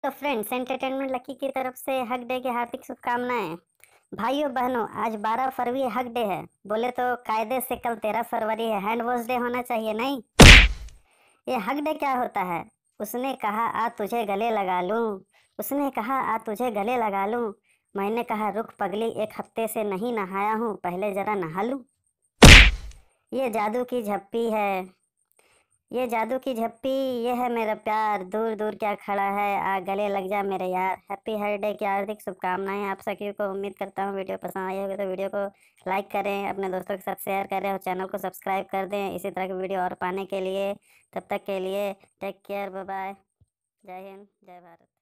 तो friends, entertainment lucky की तरफ से हक डे की हार्दिक शुभकामनाएं। भाइयों बहनों, आज 12 फरवरी हक डे है। बोले तो कायदे से कल 13 फरवरी है, हैंड वॉश डे होना चाहिए नहीं। ये हक डे क्या होता है? उसने कहा आ तुझे गले लगा लूं। उसने कहा आ तुझे गले लगा लूं। मैंने कहा रुक पगली, एक हफ्ते से नहीं नहाया हूं, पहले जरा नहा लूं। ये जादू की झप्पी है। ये जादू की झप्पी। ये है मेरा प्यार, दूर दूर क्या खड़ा है, आ गले लग जा मेरे यार। हैप्पी हर डे की हार्दिक शुभकामनाएं आप सभी को। उम्मीद करता हूँ वीडियो पसंद आई होगी तो वीडियो को लाइक करें, अपने दोस्तों के साथ शेयर करें और चैनल को सब्सक्राइब कर दें इसी तरह की वीडियो और पाने के लिए। तब तक के लिए टेक केयर, बाय बाय। जय हिंद, जय भारत।